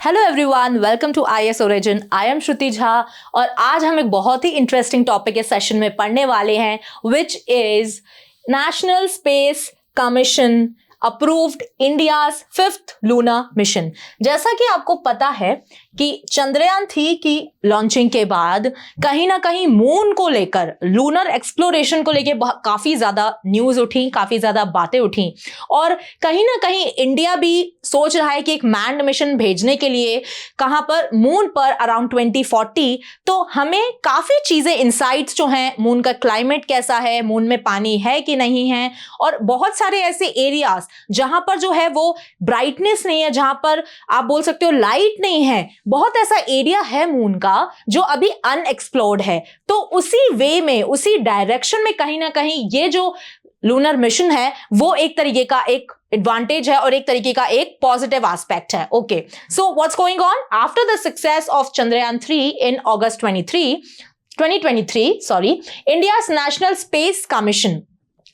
Hello everyone, welcome to IAS origin. I am Shruti Jha और आज हम एक बहुत ही इंटरेस्टिंग टॉपिक इस सेशन में पढ़ने वाले हैं, which is national space commission approved India's 5th lunar mission. जैसा कि आपको पता है कि चंद्रयान 3 की लॉन्चिंग के बाद कहीं ना कहीं मून को लेकर, लूनर एक्सप्लोरेशन को लेकर काफी ज्यादा न्यूज उठी, काफी ज्यादा बातें उठी और कहीं ना कहीं इंडिया भी सोच रहा है कि एक मैन्ड मिशन भेजने के लिए कहां पर, मून पर अराउंड 2040। तो हमें काफी चीजें, इंसाइट्स जो हैं, मून का क्लाइमेट कैसा है, मून में पानी है कि नहीं है, और बहुत सारे ऐसे एरियाज जहां पर जो है वो ब्राइटनेस नहीं है, जहां पर आप बोल सकते हो लाइट नहीं है। बहुत ऐसा एरिया है मून का जो अभी अनएक्सप्लोर्ड है। तो उसी वे में, उसी डायरेक्शन में कहीं ना कहीं ये जो लूनर मिशन है वो एक तरीके का एक एडवांटेज है और एक तरीके का एक पॉजिटिव एस्पेक्ट है। Okay, so what's going on after the success of Chandrayaan 3 in August 2023, India's National Space Commission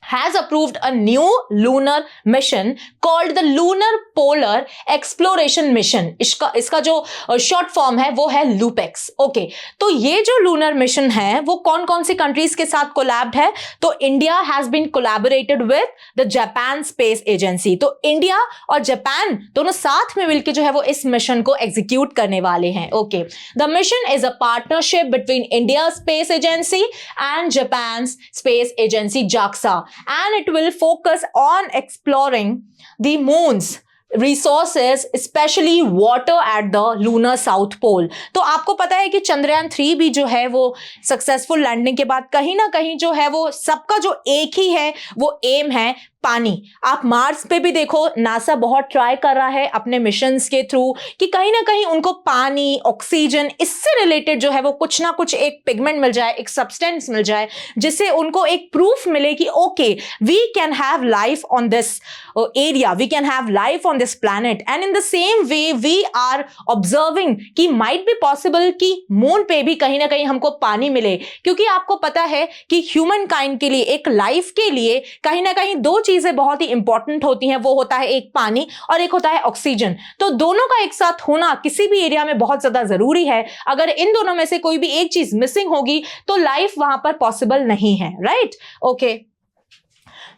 has approved a new lunar mission called the Lunar Polar Exploration Mission। इसका जो शॉर्ट फॉर्म है वो है LUPEX. Okay, तो ये जो lunar mission है वो कौन कौन सी कंट्रीज के साथ कोलैब्ड है? तो India has been collaborated with the Japan space agency. तो इंडिया और जापान दोनों साथ में मिलकर जो है वो इस मिशन को एग्जीक्यूट करने वाले हैं। Okay, the mission is a partnership between India space agency and Japan space agency JAXA, and it will focus on exploring the moon's resources, especially water at the lunar south pole। तो आपको पता है कि चंद्रयान 3 भी जो है वो successful landing के बाद कहीं ना कहीं जो है वो सबका जो एक ही है वो एम है पानी। आप मार्स पे भी देखो, नासा बहुत ट्राई कर रहा है अपने मिशंस के थ्रू कि कहीं ना कहीं उनको पानी, ऑक्सीजन, इससे रिलेटेड जो है वो कुछ ना कुछ एक पिगमेंट मिल जाए, एक सब्सटेंस मिल जाए, जिससे उनको एक प्रूफ मिले कि okay, we can have life on this area, we can have life on this planet. And in the same way we are observing कि माइट बी पॉसिबल कि मून पे भी कहीं ना कहीं हमको पानी मिले, क्योंकि आपको पता है कि ह्यूमन काइंड के लिए, एक लाइफ के लिए कहीं ना कहीं दो चीजें बहुत ही इंपॉर्टेंट होती हैं। वो होता है एक पानी और एक होता है ऑक्सीजन। तो दोनों का एक साथ होना किसी भी एरिया में बहुत ज्यादा जरूरी है। अगर इन दोनों में से कोई भी एक चीज मिसिंग होगी तो लाइफ वहां पर पॉसिबल नहीं है, right? Okay,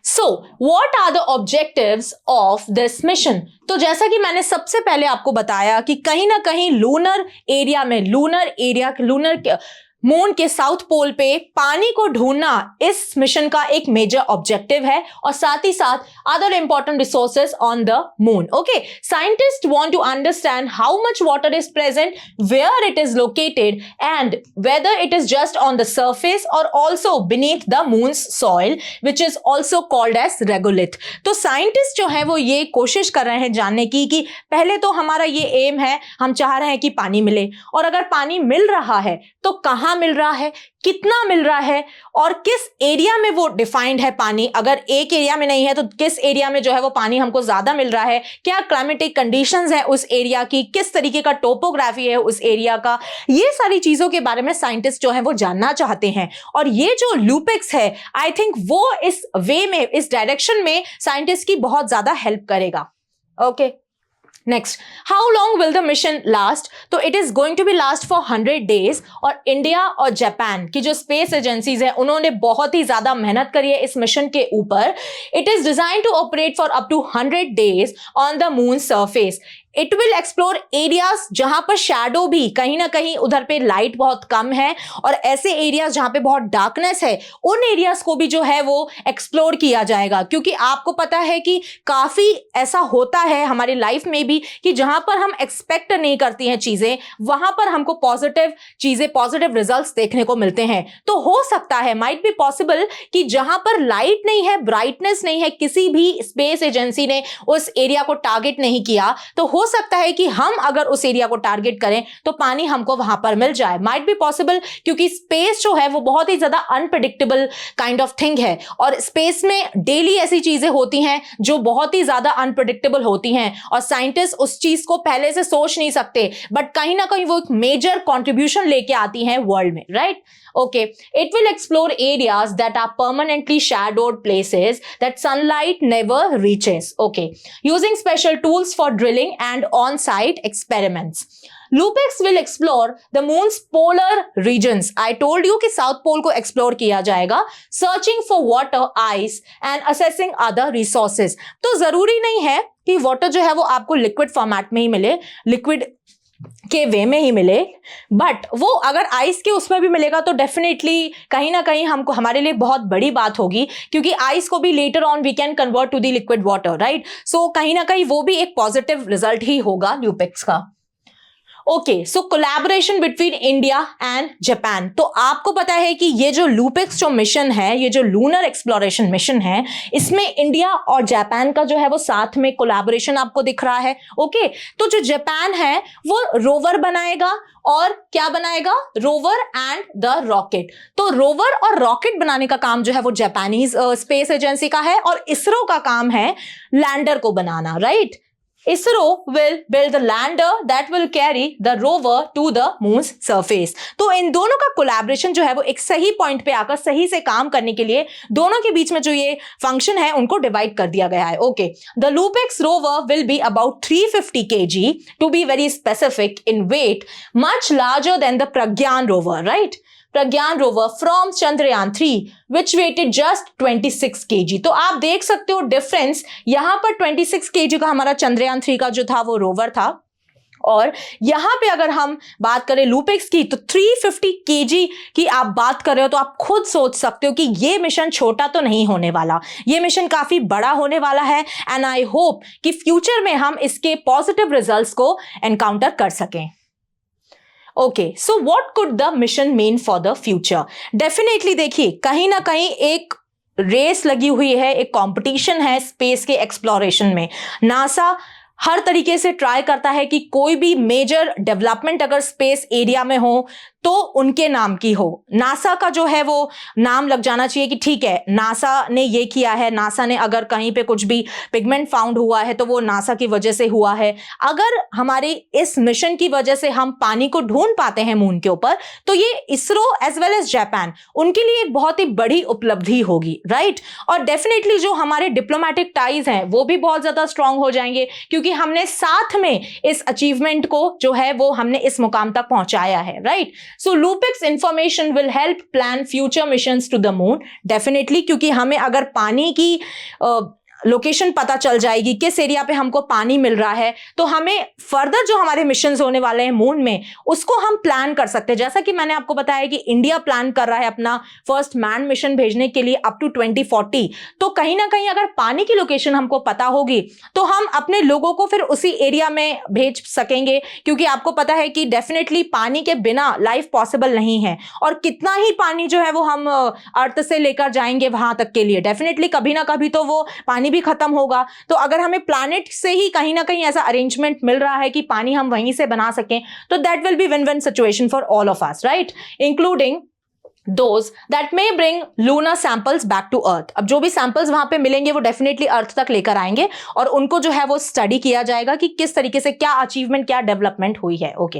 so what are the objectives of this mission? तो जैसा कि मैंने सबसे पहले आपको बताया कि कहीं ना कहीं लूनर एरिया में, लूनर मून के साउथ पोल पे पानी को ढूंढना इस मिशन का एक मेजर ऑब्जेक्टिव है, और साथ ही साथ other important resources on the moon. Okay, scientist want to understand how much water is present, where it is located and whether it is just on the surface और also beneath the moon's soil, which is also called as regolith. तो scientist जो है वो ये कोशिश कर रहे हैं जानने की कि पहले तो हमारा ये एम है, हम चाह रहे हैं कि पानी मिले, और अगर पानी मिल रहा है तो कहां मिल रहा है, कितना मिल रहा है, और किस एरिया में वो डिफाइंड है पानी। अगर एक एरिया में नहीं है तो किस एरिया में जो है वो पानी हमको ज्यादा मिल रहा है, क्या क्लाइमेटिक कंडीशंस है उस एरिया की, किस तरीके का टोपोग्राफी है उस एरिया का। ये सारी चीजों के बारे में साइंटिस्ट जो है वो जानना चाहते हैं, और ये जो लूपेक्स है, आई थिंक वो इस वे में, इस डायरेक्शन में साइंटिस्ट की बहुत ज्यादा हेल्प करेगा। Okay, next, how long will the mission last? तो it is going to be last for 100 days। और इंडिया और जापान की जो स्पेस एजेंसीज है उन्होंने बहुत ही ज्यादा मेहनत करी है इस मिशन के ऊपर। It is design to operate for up to 100 days on the moon surface. It will explore areas जहां पर शैडो भी, कहीं ना कहीं उधर पे लाइट बहुत कम है, और ऐसे एरियाज जहां पे बहुत डार्कनेस है, उन एरियाज को भी जो है वो एक्सप्लोर किया जाएगा। क्योंकि आपको पता है कि काफी ऐसा होता है हमारी लाइफ में भी कि जहां पर हम एक्सपेक्ट नहीं करती हैं चीजें, वहां पर हमको पॉजिटिव चीजें, पॉजिटिव रिजल्ट्स देखने को मिलते हैं। तो हो सकता है, माइट बी पॉसिबल कि जहां पर लाइट नहीं है, ब्राइटनेस नहीं है, किसी भी स्पेस एजेंसी ने उस एरिया को टारगेट नहीं किया, तो हो सकता है कि हम अगर उस एरिया को टारगेट करें तो पानी हमको वहां पर मिल जाए। माइट बी पॉसिबल, क्योंकि स्पेस जो है वो बहुत ही ज्यादा अनप्रेडिक्टेबल काइंड ऑफ थिंग है, और स्पेस में डेली ऐसी चीजें होती हैं जो बहुत ही ज्यादा अनप्रेडिक्टेबल होती हैं, और साइंटिस्ट उस चीज को पहले से सोच नहीं सकते, बट कहीं ना कहीं वो एक मेजर कॉन्ट्रीब्यूशन लेके आती हैं वर्ल्ड में, right? Okay, it will explore areas that are permanently shadowed places that sunlight never reaches. Okay, using special tools for drilling and on-site experiments. Lupex will explore the moon's polar regions. I told you कि south pole को explore किया जाएगा, searching for water, ice and assessing other resources. तो जरूरी नहीं है कि water जो है वो आपको लिक्विड फॉर्मेट में ही मिले, लिक्विड के वे में ही मिले, बट वो अगर आइस के उसमें भी मिलेगा तो डेफिनेटली कहीं ना कहीं हमको हमारे लिए बहुत बड़ी बात होगी, क्योंकि आइस को भी later on we can convert to the liquid water, right. So कहीं ना कहीं वो भी एक पॉजिटिव रिजल्ट ही होगा ल्यूपेक्स का. Okay, so collaboration between India and Japan. तो आपको पता है कि ये जो लूपेक्स जो मिशन है, ये जो लूनर एक्सप्लोरेशन मिशन है, इसमें इंडिया और जापान का जो है वो साथ में कोलैबोरेशन आपको दिख रहा है. ओके, तो जो जापान है वो रोवर बनाएगा, और क्या बनाएगा? Rover and the rocket. तो रोवर और रॉकेट बनाने का काम जो है वो जापानीज स्पेस एजेंसी का है, और इसरो का काम है लैंडर को बनाना, right. ISRO will build the lander that will carry the rover to the moon's surface. तो इन दोनों का कोलैबोरेशन जो है वो एक सही पॉइंट पे आकर सही से काम करने के लिए दोनों के बीच में जो ये फंक्शन है उनको डिवाइड कर दिया गया है. Okay, the LUPEX rover will be about 350 kg to be very specific in weight, much larger than the Pragyan rover, right. Pragyan rover from Chandrayaan 3 which weighted just 26 kg. तो आप देख सकते हो डिफरेंस, यहां पर 26 kg का हमारा चंद्रयान 3 का जो था वो रोवर था, और यहां पे अगर हम बात करें लूपेक्स की तो 350 kg की आप बात कर रहे हो. तो आप खुद सोच सकते हो कि ये मिशन छोटा तो नहीं होने वाला, ये मिशन काफी बड़ा होने वाला है, एंड आई होप कि फ्यूचर में हम इसके पॉजिटिव रिजल्ट्स को एनकाउंटर कर सकें. Okay, so what could the mission mean for the future? Definitely देखिए, कहीं ना कहीं एक रेस लगी हुई है, एक कंपटीशन है स्पेस के एक्सप्लोरेशन में. नासा हर तरीके से ट्राई करता है कि कोई भी मेजर डेवलपमेंट अगर स्पेस एरिया में हो तो उनके नाम की हो. नासा का जो है वो नाम लग जाना चाहिए कि ठीक है, नासा ने ये किया है, नासा ने अगर कहीं पे कुछ भी पिगमेंट फाउंड हुआ है तो वो नासा की वजह से हुआ है. अगर हमारे इस मिशन की वजह से हम पानी को ढूंढ पाते हैं मून के ऊपर, तो ये ISRO as well as Japan उनके लिए एक बहुत ही बड़ी उपलब्धि होगी, राइट. और डेफिनेटली जो हमारे डिप्लोमेटिक टाइज हैं वो भी बहुत ज्यादा स्ट्रांग हो जाएंगे, क्योंकि हमने साथ में इस अचीवमेंट को जो है वो हमने इस मुकाम तक पहुंचाया है, right. So Lupex information will help plan future missions to the moon. Definitely, क्योंकि हमें अगर पानी की लोकेशन पता चल जाएगी, किस एरिया पे हमको पानी मिल रहा है, तो हमें फर्दर जो हमारे मिशंस होने वाले हैं मून में उसको हम प्लान कर सकते हैं. जैसा कि मैंने आपको बताया कि इंडिया प्लान कर रहा है अपना फर्स्ट मैन मिशन भेजने के लिए अप टू 2040. तो कहीं ना कहीं अगर पानी की लोकेशन हमको पता होगी तो हम अपने लोगों को फिर उसी एरिया में भेज सकेंगे, क्योंकि आपको पता है कि डेफिनेटली पानी के बिना लाइफ पॉसिबल नहीं है, और कितना ही पानी जो है वो हम अर्थ से लेकर जाएंगे वहां तक के लिए, डेफिनेटली कभी ना कभी तो वो पानी भी खत्म होगा. तो अगर हमें प्लैनेट से ही कहीं ना कहीं ऐसा अरेंजमेंट मिल रहा है कि पानी हम वहीं से बना सकें, तो that will be win win situation for all of us, right, including those that may bring lunar samples back to earth. अब जो भी सैंपल्स वहां पे मिलेंगे वो डेफिनेटली अर्थ तक लेकर आएंगे, और उनको जो है वो स्टडी किया जाएगा कि किस तरीके से क्या अचीवमेंट, क्या डेवलपमेंट हुई है. Okay,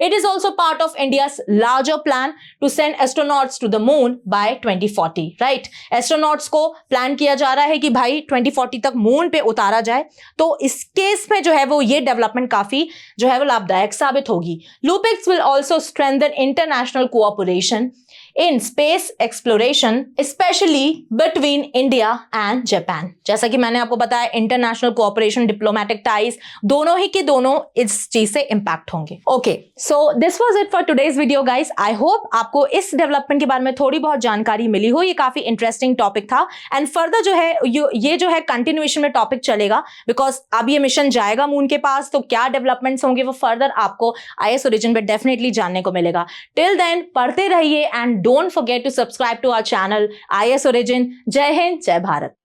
it is also part of India's larger plan to send astronauts to the moon by 2040, right. Astronauts को प्लान किया जा रहा है कि भाई 2040 तक मून पे उतारा जाए. तो इस केस में जो है वो ये डेवलपमेंट काफी जो है वो लाभदायक साबित होगी. LUPEX will also strengthen international cooperation in space exploration, especially between India and Japan. जैसा कि मैंने आपको बताया, इंटरनेशनल कोऑपरेशन, डिप्लोमेटिक टाइज, दोनों ही के दोनों इस चीज से इंपैक्ट होंगे. Okay, so this was it for today's video guys. I hope आपको इस डेवलपमेंट के बारे में थोड़ी बहुत जानकारी मिली हो. ये काफी इंटरेस्टिंग टॉपिक था, एंड फर्दर जो है ये जो है कंटिन्यूएशन में टॉपिक चलेगा, बिकॉज अब ये मिशन जाएगा मून के पास, तो क्या डेवलपमेंट्स होंगे वो फर्दर आपको IS Origin पे डेफिनेटली जानने को मिलेगा. टिल देन पढ़ते रहिए, and don't forget to subscribe to our channel IS Origin. जय हिंद, जय भारत.